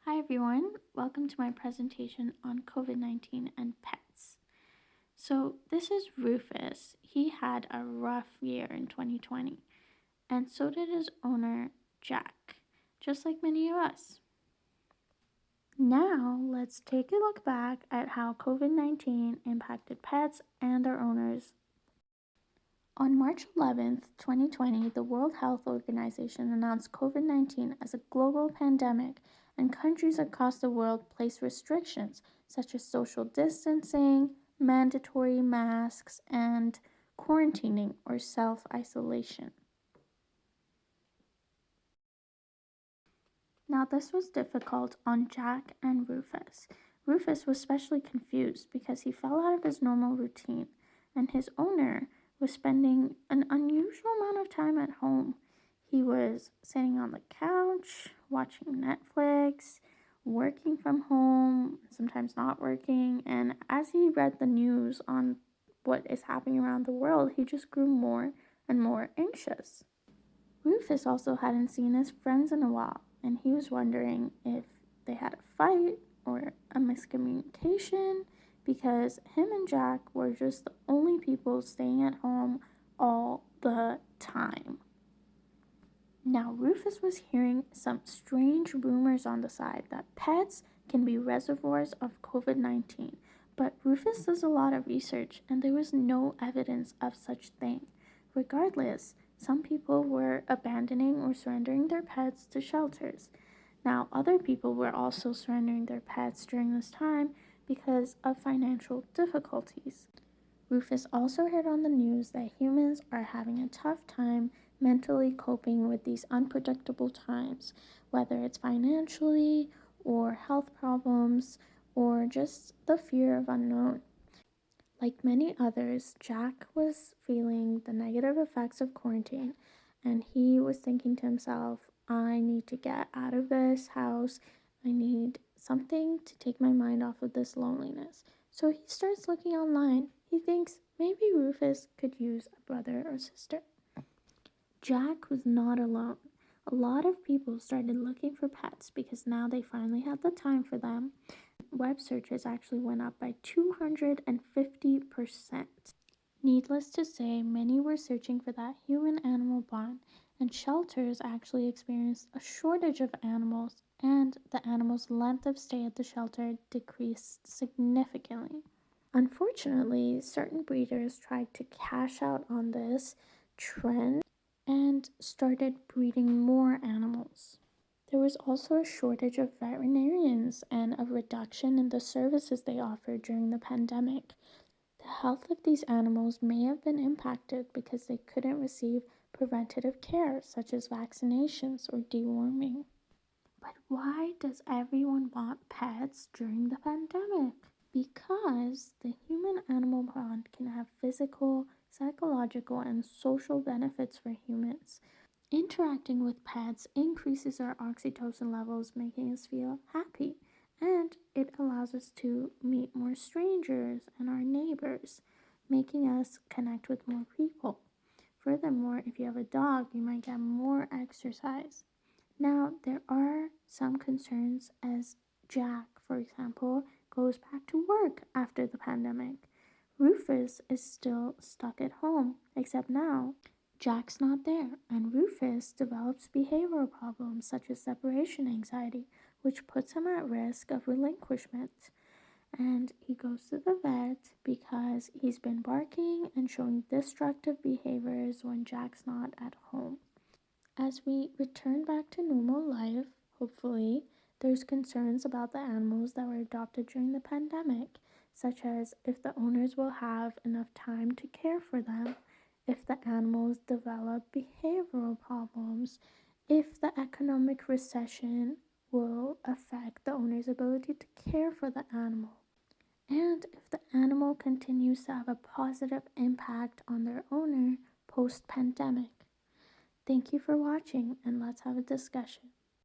Hi everyone, welcome to my presentation on COVID-19 and pets. So this is Rufus. He had a rough year in 2020, and so did his owner, Jack, just like many of us. Now let's take a look back at how COVID-19 impacted pets and their owners. On March 11th, 2020, the World Health Organization announced COVID-19 as a global pandemic, and countries across the world placed restrictions such as social distancing, mandatory masks, and quarantining or self-isolation. Now, this was difficult on Jack and Rufus. Rufus was especially confused because he fell out of his normal routine, and his owner was spending an unusual amount of time at home. He was sitting on the couch, watching Netflix, working from home, sometimes not working, and as he read the news on what is happening around the world, he just grew more and more anxious. Rufus also hadn't seen his friends in a while, and he was wondering if they had a fight or a miscommunication, because him and Jack were just the only people staying at home all the time. Now, Rufus was hearing some strange rumors on the side that pets can be reservoirs of COVID-19, but Rufus does a lot of research and there was no evidence of such thing. Regardless, some people were abandoning or surrendering their pets to shelters. Now, other people were also surrendering their pets during this time because of financial difficulties. Rufus also heard on the news that humans are having a tough time mentally coping with these unpredictable times, whether it's financially or health problems or just the fear of unknown. Like many others, Jack was feeling the negative effects of quarantine, and he was thinking to himself, I need to get out of this house. I need something to take my mind off of this loneliness. So he starts looking online. He thinks maybe Rufus could use a brother or sister. Jack was not alone. A lot of people started looking for pets because now they finally had the time for them. Web searches actually went up by 250%. Needless to say, many were searching for that human-animal bond, and shelters actually experienced a shortage of animals, and the animals' length of stay at the shelter decreased significantly. Unfortunately, certain breeders tried to cash out on this trend and started breeding more animals. There was also a shortage of veterinarians and a reduction in the services they offered during the pandemic. The health of these animals may have been impacted because they couldn't receive preventative care such as vaccinations or deworming. But why does everyone want pets during the pandemic? Because the human-animal bond can have physical, psychological, and social benefits for humans. Interacting with pets increases our oxytocin levels, making us feel happy, and it allows us to meet more strangers and our neighbors, making us connect with more people. Furthermore, if you have a dog, you might get more exercise. Now, there are some concerns as Jack, for example, goes back to work after the pandemic. Rufus is still stuck at home, except now Jack's not there, and Rufus develops behavioral problems such as separation anxiety, which puts him at risk of relinquishment. And he goes to the vet because he's been barking and showing destructive behaviors when Jack's not at home. As we return back to normal life, hopefully, there's concerns about the animals that were adopted during the pandemic, such as if the owners will have enough time to care for them, if the animals develop behavioral problems, if the economic recession will affect the owner's ability to care for the animal, and if the animal continues to have a positive impact on their owner post-pandemic. Thank you for watching, and let's have a discussion.